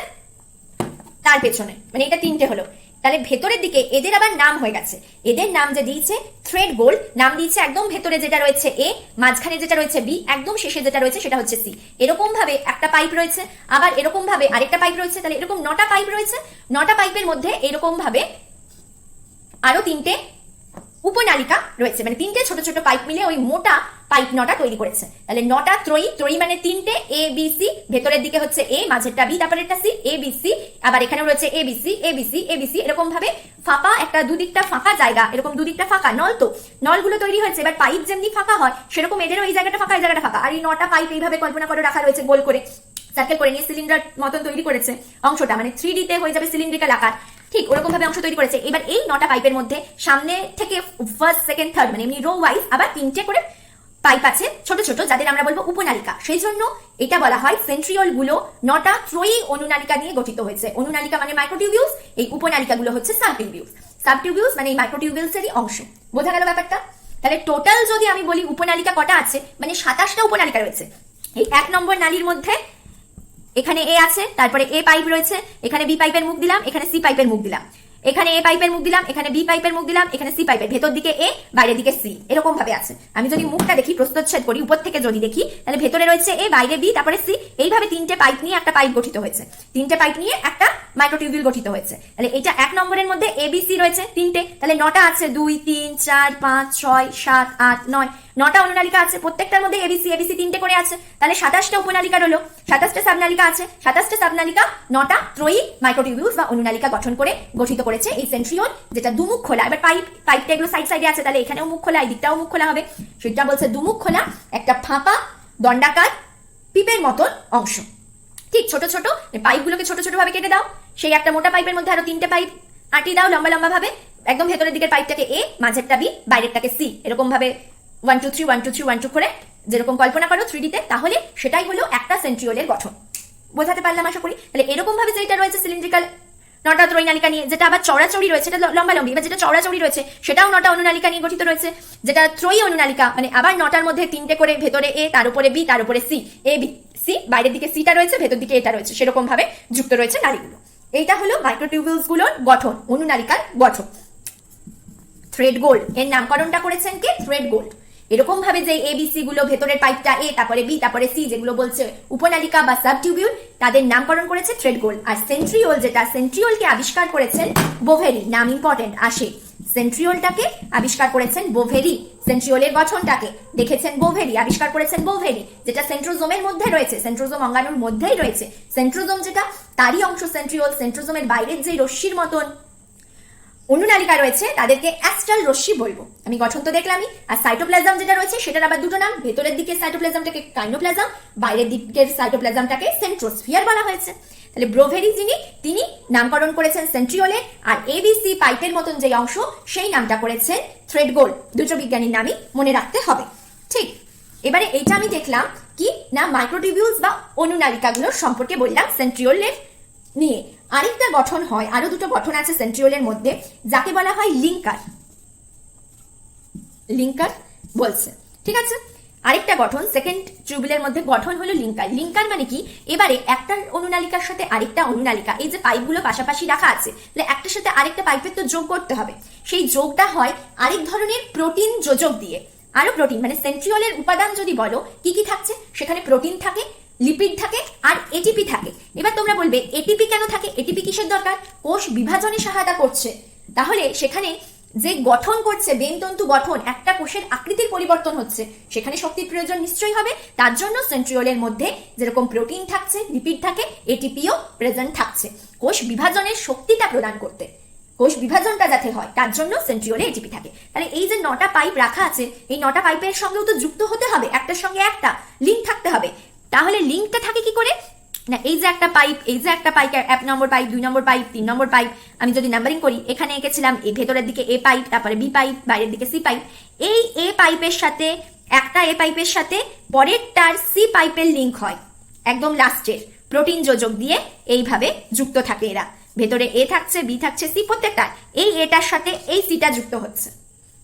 তার পেছনে, মানে এটা 3টে হলো। তাহলে ভেতরের দিকে এদের আবার নাম হয়ে গেছে, এদের নাম যে দিয়েছে থ্রেড বোল্ট, নাম দিয়েছে একদম ভেতরে যেটা রয়েছে এ, মাঝখানে যেটা রয়েছে বি, একদম শেষে যেটা রয়েছে সেটা হচ্ছে সি। এরকম ভাবে একটা পাইপ রয়েছে, আবার এরকম ভাবে আরেকটা পাইপ রয়েছে, তাহলে এরকম 9টা পাইপ রয়েছে। 9টা পাইপের মধ্যে এরকম ভাবে আরো 3টে উপনালিকা রয়েছে, মানে তিনটে ছোট ছোট পাইপ মিলে ওই মোটা পাইপ নটা তৈরি করেছে। তাহলে নটা ত্রয়ী, ত্রয়ী মানে তিনটে, এ বি সি, ভেতরের দিকে হচ্ছে এ, মাঝেরটা বি, তারপরেরটা সি, এ বি সি, আবার এখানেও রয়েছে A B C, A B C, A B C, এরকম ভাবে ফাঁকা একটা দুদিকটা ফাঁকা জায়গা, এরকম দুদিকটা ফাঁকা নল, তো নলগুলো তৈরি হয়েছে। এবার পাইপ যেমনি ফাঁকা হয় সেরকম এদেরও এই জায়গাটা ফাঁকা, এই জায়গাটা ফাঁকা, আর এই নটা পাইপ এইভাবে কল্পনা করে রাখা রয়েছে গোল করে, সার্কেল করে নিয়ে সিলিন্ডার মতন তৈরি করেছে অংশটা, মানে 3D তে হয়ে যাবে সিলিন্ড্রিক্যাল আকার, ঠিক ওরকম ভাবে অংশ তৈরি করেছে। এবার এই নটা পাইপের মধ্যে সামনে থেকে ফার্স্ট সেকেন্ড থার্ড মানে এমনি রো ওয়াইজ আবার তিনটে করে পাইপ আছে ছোট ছোট, যাদের আমরা বলবো উপনালিকা। সেই জন্য এটা বলা হয় সেন্ট্রিওল গুলো নটা ত্রয়ী অনুনালিকা নিয়ে গঠিত হয়েছে। অনুনালিকা মানে মাইক্রোটিউবিউলস, এই উপনালিকা গুলো হচ্ছে সাবটিউবিউলস। সাবটিউবিউলস মানে এই মাইক্রোটিউবিউলস এরই অংশ। বোঝা গেল ব্যাপারটা? তাহলে টোটাল যদি আমি বলি উপনালিকা কটা আছে, মানে 27টা উপনালিকা রয়েছে। এই 1 নম্বর নালীর মধ্যে এখানে এ আছে, তারপরে এ পাইপ রয়েছে, এখানে বি পাইপের মুখ দিলাম, এখানে সি পাইপের মুখ দিলাম, এখানে এ পাইপের মুখ দিলাম, এখানে বি পাইপের মুখ দিলাম, এখানে সি পাইপের, ভেতর দিকে এ, বাইরের দিকে সি, এরকম ভাবে আছে। আমি যদি মুখটা দেখি, প্রস্থচ্ছেদ করি উপর থেকে যদি দেখি, তাহলে ভেতরে রয়েছে এ, বাইরে বি, তারপরে সি, এইভাবে তিনটে পাইপ নিয়ে একটা পাইপ গঠিত হয়েছে, তিনটে পাইপ নিয়ে একটা মাইক্রোটিউবিউল গঠিত হয়েছে। তাহলে এটা 1 নম্বরের মধ্যে এ বি সি রয়েছে তিনটে, তাহলে নটা আছে, 2 3 4 5 6 7 8 9, নটা অনুনালিকা আছে, প্রত্যেকটার মধ্যে এবিসি এবিসি তিনটে করে আছে। তাহলে 27টা উপনালিকা রইলো, 27টা সাবনালিকা আছে, 27টা সাবনালিকা নটা ত্রয়ী মাইক্রোটিউবিউলস বা অনুনালিকা গঠন করে গঠিত করেছে এই সেন্ট্রিওল, যেটা দুমুখ খোলা। এবার পাইপটা এগুলো সাইড সাইডে আছে, তাহলে এখানেও মুখ খোলা, এই দিকটাও মুখ খোলা হবে, সেটা বলছে দুমুখ খোলা একটা ফাঁপা দণ্ডাকার পিপের মতন অংশ। ঠিক ছোট ছোট পাইপগুলোকে ছোট ছোট ভাবে কেটে দাও, সেই একটা মোটা পাইপের মধ্যে আরো তিনটে পাইপ আঁটিয়ে দাও লম্বা লম্বা ভাবে, একদম ভেতরের দিকের পাইপটাকে এ, মাঝেরটা বি, বাইরেরটাকে সি, এরকম ভাবে 1 2 3 1 2 3 1 2 করে যেরকম কল্পনা করো 3D তে, তাহলে সেটাই হলো একটা সেন্ট্রিওলের গঠন। বোঝাতে পারলাম আশা করি? তাহলে এরকম ভাবে যেটা রয়েছে সিলিন্ড্রিক্যাল নটা ত্রয়ী নালিকা নিয়ে, যেটা আবার চড়াচড়ি রয়েছে সেটা লম্বা লম্বি, বা যেটা চড়াচড়ি রয়েছে সেটাও নটা অনুনালিকা নিয়ে গঠিত রয়েছে। যেটা ত্রয়ী অনুনালিকা মানে আবার নটার মধ্যে তিনটে করে, ভেতরে এ, তার উপরে বি, তার উপরে সি, এ বি সি, বাইরের দিকে সিটা রয়েছে, ভেতর দিকে এটা রয়েছে, সেরকম ভাবে যুক্ত রয়েছে নালীগুলো। এইটা হলো মাইক্রোটিউবিউলস গুলোর গঠন, অনুনালিকার গঠন। থ্রেড গোল্ড এর নামকরণটা করেছেন কে? Thread gold. এরকম ভাবে যে এবিসি গুলো, ভেতরের পাইপটা এ, তারপরে বি, তারপরে সি, যেগুলো বলছে উপনালিকা বা সাবটিউবিউল, তাদের নামকরণ করেছে থ্রেড গোল্ড। আর সেন্ট্রিওল, যেটা সেন্ট্রিওলকে আবিষ্কার করেছেন বোভেরি, নাম ইম্পর্টেন্ট আসে, সেন্ট্রিওলটাকে আবিষ্কার করেছেন বোভেরি, সেন্ট্রিওলের গঠনটাকে দেখেছেন বোভেরি, আবিষ্কার করেছেন বোভেরি, যেটা সেন্ট্রোজোমের মধ্যে রয়েছে, সেন্ট্রোজোম অঙ্গাণুর মধ্যেই রয়েছে। সেন্ট্রোজোম যেটা, তারই অংশ সেন্ট্রিওল। সেন্ট্রোজোমের বাইরের যে রশ্মির মতন অনুনালিকা রয়েছে তাদেরকে অ্যাস্ট্রাল রশ্মি বলবো। আমি গঠন তো দেখলামই। আর সাইটোপ্লাজম যেটা রয়েছে সেটার আবার দুটো নাম, ভেতরের দিকের সাইটোপ্লাজমটাকে কাইনোপ্লাজম, বাইরের দিকের সাইটোপ্লাজমটাকে সেন্ট্রোস্ফিয়ার বলা হয়েছে। তাহলে ব্রোভেরি যিনি, তিনি নামকরণ করেছেন সেন্ট্রিওলে, আর এবিসি পাইপের মতন যে অংশ সেই নামটা করেছেন থ্রেড গোল্ড। দুটো বিজ্ঞানীর নামই মনে রাখতে হবে। ঠিক, এবারে এইটা আমি দেখলাম কি না মাইক্রোটিউবিউলস বা অনুনালিকাগুলোর সম্পর্কে বললাম সেন্ট্রিওলের নিয়ে। আরেকটা গঠন হয়, আরো দুটো গঠন আছে সেন্ট্রিওলের মধ্যে, যাকে বলা হয় লিঙ্কার। লিঙ্কার বলছে, ঠিক আছে। আরেকটা গঠন সেকেন্ড টিউবিউলের মধ্যে গঠন হলো লিঙ্কার। লিঙ্কার মানে কি? এবারে একটা অনুনালিকার সাথে আরেকটা অনুনালিকা, এই যে পাইপগুলো পাশাপাশি রাখা আছে, তাহলে একটার সাথে আরেকটা পাইপের তো যোগ করতে হবে। সেই যোগটা হয় আরেক ধরনের প্রোটিন যোজক দিয়ে। আরো প্রোটিন মানে সেন্ট্রিওলের উপাদান যদি বলো কি কি থাকছে, সেখানে প্রোটিন থাকে, লিপিড থাকে, আর এটিপি থাকে। এবার তোমরা বলবে এটিপি কেন থাকে? এটিপি কিসের দরকার? কোষ বিভাজনে সহায়তা করছে। তাহলে সেখানে যে গঠন করছে, বেনতন্তু গঠন, একটা কোষের আকৃতির পরিবর্তন হচ্ছে, সেখানে শক্তির প্রয়োজন নিশ্চয়ই হবে। তার জন্য সেন্ট্রিওলের মধ্যে যেরকম প্রোটিন থাকছে, লিপিড থাকে, এটিপিও প্রেজেন্ট থাকছে কোষ বিভাজনের শক্তিটা প্রদান করতে। কোষ বিভাজনটা যাতে হয় তার জন্য সেন্ট্রিওলে এটিপি থাকে। তাহলে এই যে নটা পাইপ রাখা আছে, এই নটা পাইপের সঙ্গেও তো যুক্ত হতে হবে, একটার সঙ্গে একটা লিঙ্ক থাকতে হবে। তাহলে লিঙ্কটা থাকে কি করে না, এই যে একটা পাইপ, এই যে একটা পাইপ, 1 নম্বর পাইপ, 2 নম্বর পাইপ, 3 নম্বর পাইপ, আমি যদি নাম্বারিং করি, এখানে এঁকেছিলাম এই ভেতরের দিকে এ পাইপ, তারপরে বি পাইপ, বাইরের দিকে সি পাইপ। এই এ পাইপের সাথে একটা এ পাইপের সাথে পরেরটার সি পাইপের লিঙ্ক হয়, একদম লাস্টের প্রোটিন যোজক দিয়ে এইভাবে যুক্ত থাকে এরা। ভেতরে এ থাকছে, বি থাকছে, সি, প্রত্যেকটা এই এটার সাথে এই সিটা যুক্ত হচ্ছে।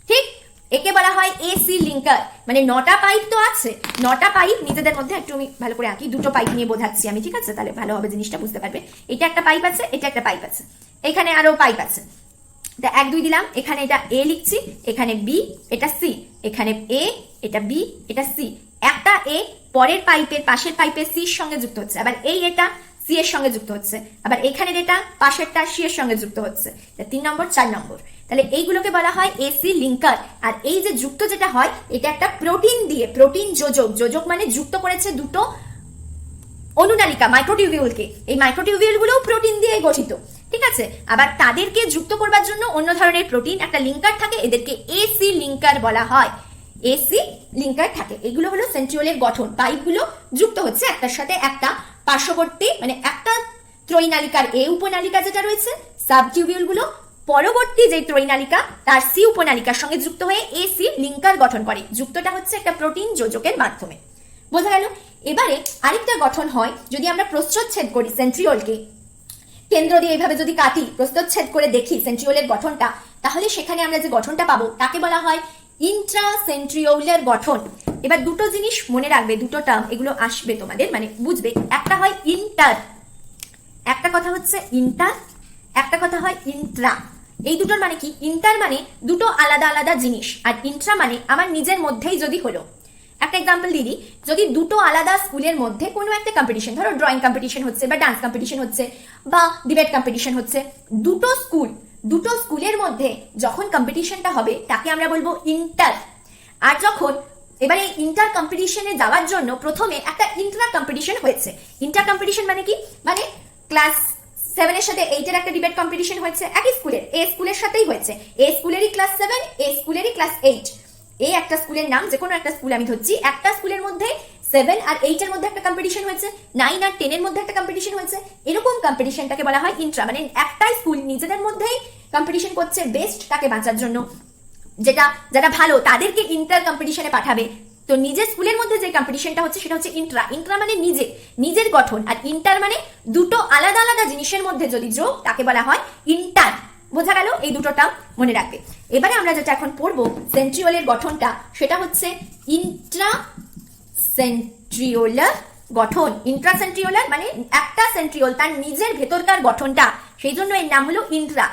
ঠিক, একে বলা হয় এসি লিঙ্কার। মানে নটা পাইপ তো আছে, নটা পাইপ নিজেদের মধ্যে, একটু আমি ভালো করে আঁকি, দুটো পাইপ নিয়ে বোঝাচ্ছি আমি, ঠিক আছে? তাহলে ভালোভাবে জিনিসটা বুঝতে পারবে। এটা একটা পাইপ আছে, এটা একটা পাইপ আছে, এখানে আরো পাইপ আছে, 1 2 দিলাম, এখানে এটা এ লিখছি, এখানে বি, এটা সি, এখানে এ, এটা বি, এটা সি। একটা এ পরের পাইপের পাশের পাইপের সির সঙ্গে যুক্ত হচ্ছে, আবার এই এটা সি এর সঙ্গে যুক্ত হচ্ছে, আবার এখানে যেটা পাশেরটা সি এর সঙ্গে যুক্ত হচ্ছে। 3 নম্বর 4 নম্বর, তাহলে এইগুলোকে বলা হয় এসি লিঙ্কার। আর এই যে যুক্ত যেটা হয় এটা একটা প্রোটিন দিয়ে, প্রোটিন যোজক, যোজক মানে যুক্ত করেছে দুটো অনুনালিকা মাইক্রোটিউবিউলকে, এই মাইক্রোটিউবিউল গুলো প্রোটিন দিয়ে গঠিত, ঠিক আছে। আবার তাদেরকে যুক্ত করবার জন্য অন্য ধরনের প্রোটিন একটা লিঙ্কার থাকে, এদেরকে এসি লিঙ্কার বলা হয়, এসি লিঙ্কার থাকে। এগুলো হলো সেন্ট্রিওলের গঠন, পাইপগুলো যুক্ত হচ্ছে একটার সাথে একটা, পার্শ্ববর্তী মানে একটা ত্রৈনালিকার এ উপনালিকা যেটা রয়েছে, সাবটিউবিউল গুলো পরবর্তী যে ত্রৈনালিকা তার সি উপনালিকার সঙ্গে যুক্ত হয়ে এসি লিঙ্কার গঠন করে। যুক্তটা হচ্ছে একটা প্রোটিন যোজকের মাধ্যমে, বোঝা গেল। এবারে আরেকটা গঠন হয়, যদি আমরা প্রস্থচ্ছেদ করি সেন্ট্রিওলকে, কেন্দ্র দিয়ে এইভাবে যদি কাটি, প্রস্থচ্ছেদ করে দেখি সেন্ট্রিওলের গঠনটা, তাহলে সেখানে আমরা যে গঠনটা পাবো তাকে বলা হয় ইন্ট্রাসেন্ট্রিওলার গঠন। এবার দুটো জিনিস মনে রাখবে, দুটো টার্ম এগুলো আসবে তোমাদের, মানে বুঝবে। একটা হয় ইন্টার, একটা কথা হচ্ছে ইন্টার, একটা কথা হয় ইন্ট্রা। এই দুটোর মানে কি? ইন্টার মানে দুটো আলাদা আলাদা জিনিস, আর ইন্ট্রা মানে আমার নিজের মধ্যেই যদি হলো। একটা এক্সাম্পল দিদি, যদি দুটো আলাদা স্কুলের মধ্যে কোনো একটা কম্পিটিশন, ধরো ড্রয়িং কম্পিটিশন হচ্ছে বা ডান্স কম্পিটিশন হচ্ছে বা ডিবেট কম্পিটিশন হচ্ছে, দুটো স্কুলের মধ্যে যখন কম্পিটিশনটা হবে তাকে আমরা বলবো ইন্টার। আর যখন এবারে ইন্টার কম্পিটিশনে যাওয়ার জন্য প্রথমে একটা ইন্ট্রা কম্পিটিশন হয়েছে। ইন্টার কম্পিটিশন মানে কি? মানে ক্লাস 7 এর সাথে 8 এর একটা ডিবেট কম্পিটিশন হয়েছে একই স্কুলের, এ স্কুলের সাথেই হয়েছে, এ স্কুলেরই ক্লাস 7, এ স্কুলেরই ক্লাস 8। এই একটা স্কুলের নাম, যে কোনো একটা স্কুল আমি ধরছি, একটা স্কুলের মধ্যে 7 আর 8 এর মধ্যে একটা কম্পিটিশন হয়েছে, 9 আর 10 এর মধ্যে একটা কম্পিটিশন হয়েছে, এরকম কম্পিটিশনটাকে বলা হয় ইন্ট্রা। মানে একটা স্কুল নিজেদের মধ্যেই কম্পিটিশন করছে বেস্ট তাকে বাঁচার জন্য, যারা ভালো তাদেরকে ইন্টার কম্পিটিশনে পাঠাবে। তো নিজের স্কুলের মধ্যে যে কম্পিটিশনটা হচ্ছে সেটা হচ্ছে ইন্ট্রা। ইন্ট্রা মানে নিজের গঠন, আর ইন্টার মানে দুটো আলাদা আলাদা জিনিসের মধ্যে যদি যোগ তাকে বলা হয় ইন্টার। বোঝা গেল? এই দুটোটা মনে রাখবে। এবারে আমরা যেটা এখন পড়বো সেন্ট্রিওলের গঠনটা, সেটা হচ্ছে ইন্ট্রাসেন্ট্রিওলার গঠন। ইন্ট্রাসেন্ট্রিওলার মানে একটা সেন্ট্রিওল তার নিজের ভেতরকার গঠনটা, সেই জন্য এর নাম হলো ইন্ট্রা।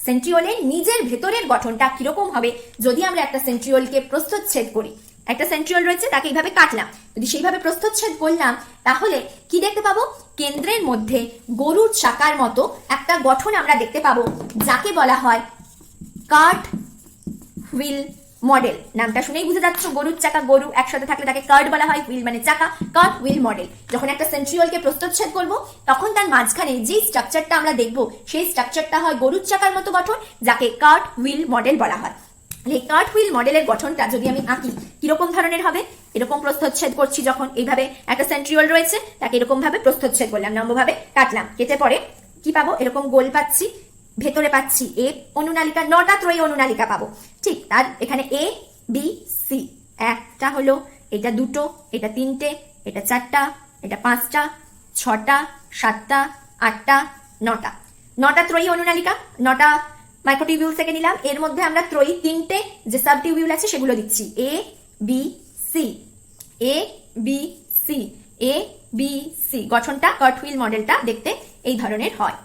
সেন্ট্রিওলের নিজের ভেতরের গঠনটা কিরকম হবে? যদি আমরা একটা সেন্ট্রিওলকে প্রস্থচ্ছেদ করি, একটা সেন্ট্রিওল রয়েছে তাকে এইভাবে কাটলাম, যদি সেইভাবে প্রস্থচ্ছেদ করলাম তাহলে কি দেখতে পাবো? কেন্দ্রের মধ্যে গরুর চাকার মতো একটা গঠন আমরা দেখতে পাবো, যাকে বলা হয় কার্ট হুইল মডেল। নামটা শুনেই বুঝে যাচ্ছ, গরুর চাকা, গরু একসাথে থাকলে তাকে কার্ট বলা হয়, হুইল মানে চাকা, কার্ট হুইল মডেল। যখন একটা সেন্ট্রিওলকে প্রস্থচ্ছেদ করব তখন তার মাঝখানে যে স্ট্রাকচারটা আমরা দেখব সেই স্ট্রাকচারটা হয় গরুর চাকার মতো গঠন, যাকে কার্ট হুইল মডেল বলা হয়। এই কার্ট হুইল মডেলের গঠনটা যদি আমি আঁকি কিরকম ধরনের হবে? এরকম প্রস্থচ্ছেদ করছি, যখন এইভাবে একটা সেন্ট্রিওল রয়েছে তাকে এরকম ভাবে প্রস্থচ্ছেদ করলাম, লম্বভাবে কাটলাম, কেটে পরে কি পাবো? এরকম গোল পাচ্ছি, ভেতরে পাচ্ছি এ অনুনালিকা, 9টা ত্রয়ী অনুনালিকা পাবো। ঠিক, তার এখানে এ বি সি, একটা হলো, এটা দুটো, এটা তিনটে, এটা 4টা, এটা 5টা, 6টা, 7টা, 8টা, 9টা ত্রয়ী অনুনালিকা, 9টা মাইক্রোটিউবিউল থেকে নিলাম। এর মধ্যে আমরা ত্রয়ী 3টে যে সাবটিউবিউল আছে সেগুলো দিচ্ছি, A B C, A B C, A B C. গঠনটা কার্ট হুইল মডেলটা দেখতে এই ধরনের হয়।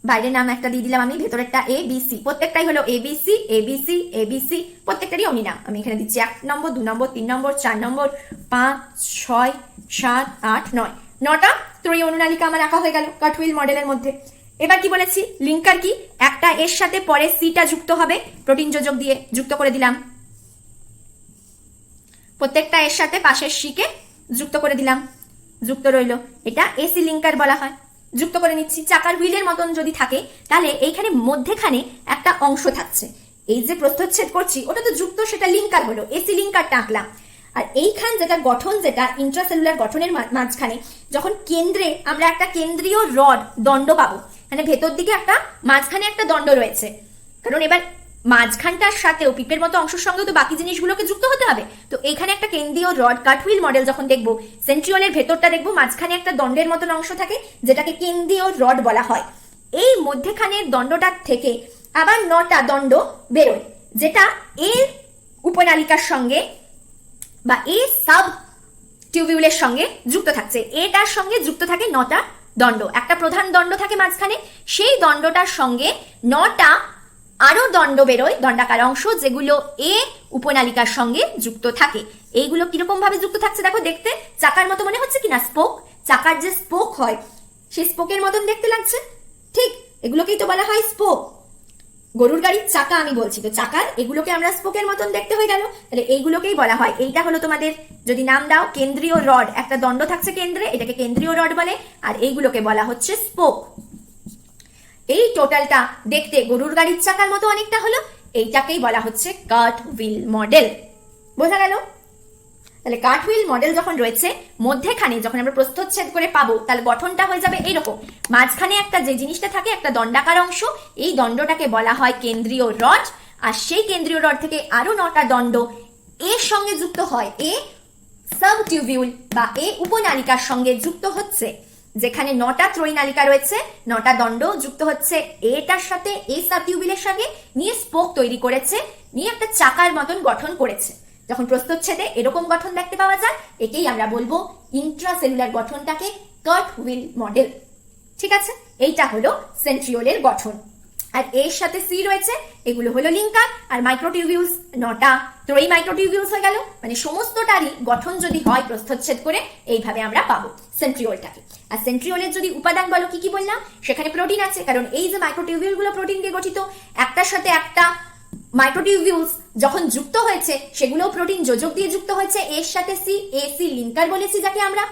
বাইরের নাম একটা দিয়ে দিলাম আমি, ভেতরেরটা এ বি সি, প্রত্যেকটাই হলো A B C, A B C, A B C, প্রত্যেকটারই অমনি নাম। আমি এখানে দিচ্ছি 1 নম্বর, 2 নম্বর, 3 নম্বর, 4 নম্বর, 5, 6, 7, 8, 9, 9টা ত্রয়ী অনুনালিকা আমার আঁকা হয়ে গেল কার্ট হুইল মডেলের মধ্যে। এবার কি বলেছি? লিঙ্কার কি? একটা এর সাথে পরে সিটা যুক্ত হবে, প্রোটিন যোজক দিয়ে যুক্ত করে দিলাম, প্রত্যেকটা এর সাথে পাশের সিকে যুক্ত করে দিলাম, যুক্ত রইল, এটা এসি লিঙ্কার বলা হয়। যুক্ত করে নিচ্ছি। চাকার হুইলের মতন যদি থাকে তাহলে এইখানে মধ্যেখানে একটা অংশ থাকছে, এই যে প্রস্থচ্ছেদ করছি ওটা তো যুক্ত, সেটা লিঙ্কার হলো, এসি লিঙ্কারটা আঁকলাম। আর এইখান যেটা গঠন, যেটা ইন্ট্রাসেলুলার গঠনের মাঝখানে যখন কেন্দ্রে আমরা একটা কেন্দ্রীয় রড দণ্ড পাবো, মানে ভেতর দিকে একটা মাঝখানে একটা দণ্ড রয়েছে, কারণ এবার মাঝখানটার সাথেও পিপের মতো অংশের সঙ্গেও তো বাকি জিনিসগুলোকে যুক্ত হতে হবে। তো এখানে একটা কেন্দ্রীয় রড, কার্ট হুইল মডেল যখন দেখবো, সেন্ট্রিওলের ভেতরটা দেখবো মাঝখানে একটা দণ্ডের মতন অংশ থাকে যেটাকে কেন্দ্রীয় রড বলা হয়। এই মধ্যেখানের দণ্ডটার থেকে আবার 9টা দণ্ড বেরোয়, যেটা এর উপনালিকার সঙ্গে বা এ সাব টিউবিউলের সঙ্গে যুক্ত থাকছে। এটার সঙ্গে যুক্ত থাকে 9টা দণ্ড, একটা প্রধান দণ্ড থাকে মাঝখানে, সেই দণ্ডটার সঙ্গে 9টা আরো দণ্ড বেরোয়, দণ্ডাকার অংশ, যেগুলো এ উপনালিকার সঙ্গে যুক্ত থাকে। এইগুলো কিরকম ভাবে যুক্ত থাকছে দেখো, দেখতে চাকার মতো মনে হচ্ছে কিনা, স্পোক, চাকার যে স্পোক হয় সেই স্পোকের মতন দেখতে লাগছে, ঠিক এগুলোকেই তো বলা হয় স্পোক। গরুর গাড়ির চাকা আমি বলছি, তো চাকার এগুলোকে আমরা স্পোকের মতন দেখতে হয়ে গেল, তাহলে এইগুলোকেই বলা হয়। এইটা হলো তোমাদের যদি নাম দাও কেন্দ্রীয় রড, একটা দণ্ড থাকছে কেন্দ্রে, এটাকে কেন্দ্রীয় রড বলে, আর এইগুলোকে বলা হচ্ছে স্পোক। এই টোটালটা দেখতে গরুর গাড়ির চাকার মতো অনেকটা হলো, এইটাকেই বলা হচ্ছে কার্ট হুইল মডেল। বোঝা গেল? তাহলে কার্ট হুইল মডেল যখন রয়েছে, মধ্যেখানে যখন আমরা প্রস্থচ্ছেদ করে পাবো, তাহলে গঠনটা হয়ে যাবে এইরকম। মাঝখানে একটা যে জিনিসটা থাকে, একটা দণ্ডাকার অংশ, এই দণ্ডটাকে বলা হয় কেন্দ্রীয় রড, আর সেই কেন্দ্রীয় রড থেকে আরো 9টা দণ্ড এর সঙ্গে যুক্ত হয়, এ সাবটিউবিউল বা এ উপনালিকার সঙ্গে যুক্ত হচ্ছে। যেখানে 9টা ত্রৈনালিকা রয়েছে, 9টা দণ্ড যুক্ত হচ্ছে এটার সাথে, এ সাবটিউবিলের সঙ্গে, নিয়ে স্পোক তৈরি করেছে, নিয়ে একটা চাকার মতন গঠন করেছে। যখন প্রস্থচ্ছেদে এরকম গঠন দেখতে পাওয়া যায়, একেই আমরা বলবো ইন্ট্রাসেলুলার গঠনটাকে কার্ট হুইল মডেল। ঠিক আছে, এইটা হলো সেন্ট্রিওলের গঠন। আর এর সাথে সি রয়েছে, এগুলো হলো লিঙ্কার, আর মাইক্রোটিউবিউলস 9টা, তো এই মাইক্রোটিউবিউলস হয়ে গেল। মানে সমস্তটারই গঠন যদি হয় প্রস্থচ্ছেদ করে, এইভাবে আমরা পাবো সেন্ট্রিওলটাকে। আর সেন্ট্রিওলের যদি উপাদান বলো কি কি বললাম, সেখানে প্রোটিন আছে, কারণ এই যে মাইক্রোটিউবিউল গুলো প্রোটিন দিয়ে গঠিত, একটার সাথে একটা মাইক্রোটিউবিউলস যখন যুক্ত হয়েছে, সেগুলো প্রোটিন যোজক দিয়ে যুক্ত হয়েছে, এর সাথে সি, এসি লিঙ্কার বলেছি যাকে আমরা,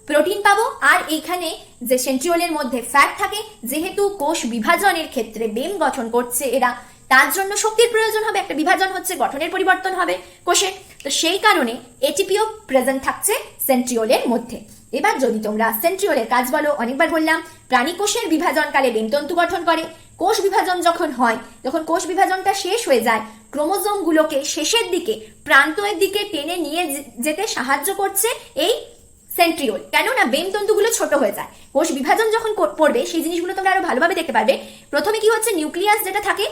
প্রোটিন পাবো। আর এইখানে যে সেন্ট্রিওলের মধ্যে ফ্যাট থাকে, যেহেতু কোষ বিভাজনের ক্ষেত্রে বেম গঠন করছে এরা, তার জন্য শক্তির প্রয়োজন হবে, একটা বিভাজন হচ্ছে, গঠনের পরিবর্তন হবে কোষে, তো সেই কারণে এটিপিও প্রেজেন্ট থাকছে সেন্ট্রিওলের মধ্যে। এবার যদি তোমরা সেন্ট্রিওলের কাজ বলো, অনেকবার বললাম প্রাণী কোষের বিভাজনকালে বেমতন্তু গঠন করে। কোষ বিভাজন যখন হয়, যখন কোষ বিভাজনটা শেষ হয়ে যায়, ক্রোমোজোম গুলোকে শেষের দিকে, প্রান্তের দিকে টেনে নিয়ে যেতে সাহায্য করছে এই সেন্ট্রিওল। কেননা বেমতন্তুগুলো ছোট হয়ে যায়, কোষ বিভাজন যখন পড়বে সেই জিনিসগুলো তোমরা আরো ভালোভাবে দেখতে পারবে। প্রথমে কি হচ্ছে, নিউক্লিয়াস যেটা থাকে,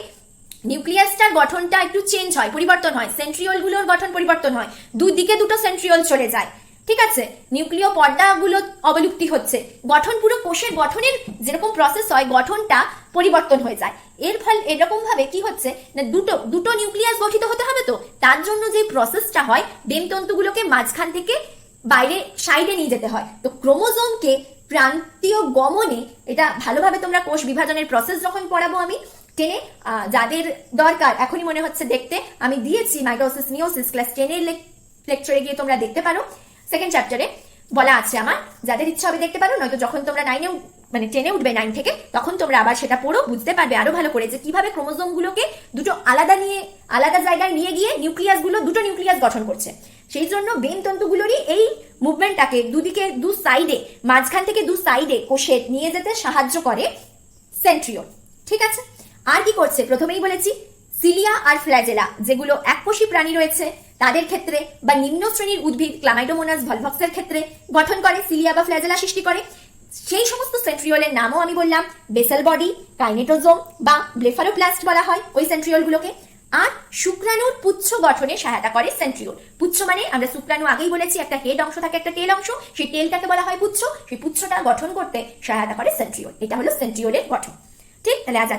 নিউক্লিয়াসটার গঠনটা একটু চেঞ্জ হয়, পরিবর্তন হয়, সেন্ট্রিওল গুলোর গঠন পরিবর্তন হয়, দুদিকে দুটো সেন্ট্রিওল চলে যায়। ঠিক আছে, নিউক্লিয় পর্দাগুলো অবলুপ্তি হচ্ছে, গঠন পুরো কোষের গঠনের যেরকম প্রসেস হয়, গঠনটা পরিবর্তন হয়ে যায়। এর ফলে এরকম ভাবে কি হচ্ছে না, দুটো নিউক্লিয়াস গঠিত হতে হবে, তো তার জন্য যে প্রসেসটা হয়, বেমতন্তুগুলোকে মাঝখান থেকে বাইরে সাইডে নিয়ে যেতে হয়। তো ক্রোমোজোমকে প্রান্তীয় গমনে, এটা ভালোভাবে তোমরা কোষ বিভাজনের প্রসেস যখন পড়াবো আমি টেনে, যাদের দরকার এখনই মনে হচ্ছে দেখতে, আমি দিয়েছি মাইটোসিস মিওসিস ক্লাস 10 এর লেকচারে গিয়ে তোমরা দেখতে পারো, সেকেন্ড চ্যাপ্টারে বলা আছে আমার, যাদের ইচ্ছা হবে দেখতে পারো, নয়তো যখন তোমরা 9 মানে 10 উঠবে 9 থেকে, তখন তোমরা আবার সেটা পড়ো, বুঝতে পারবে আরো ভালো করে যে কিভাবে ক্রোমোজোম গুলোকে দুটো আলাদা জায়গায় নিয়ে গিয়ে নিউক্লিয়াস গুলো দুটো নিউক্লিয়াস গঠন করছে। সেই জন্য বেমতন্তুগুলোরই এই মুভমেন্টটাকে দুদিকে দু সাইডে, মাঝখান থেকে দু সাইডে কোষে নিয়ে যেতে সাহায্য করে সেন্ট্রিওল। ঠিক আছে, আর কি করছে, প্রথমেই বলেছি সিলিয়া আর ফ্ল্যাজেলা, যেগুলো এককোষী প্রাণী রয়েছে তাদের ক্ষেত্রে, বা নিম্ন শ্রেণীর উদ্ভিদ ক্লামাইডোমোনাস ভলভক্সের ক্ষেত্রে গঠন করে, সিলিয়া বা ফ্ল্যাজেলা সৃষ্টি করে। সেই সমস্ত সেন্ট্রিওলের নামও আমি বললাম, বেসাল বডি, কাইনেটোজোম বা ব্লেফারোপ্লাস্ট বলা হয় ওই সেন্ট্রিওলগুলোকে। আর শুক্রাণুর পুচ্ছ গঠনে সহায়তা করে সেন্ট্রিওল। পুচ্ছ মানে আমরা শুক্রাণু আগেই বলেছি, একটা হেড অংশ থাকে, একটা টেল অংশ, সেই টেলটাকে বলা হয় পুচ্ছ, সেই পুচ্ছটা গঠন করতে সহায়তা করে সেন্ট্রিওল। এটা হলো সেন্ট্রিওলের গঠন। ঠিক, তাহলে আজ এত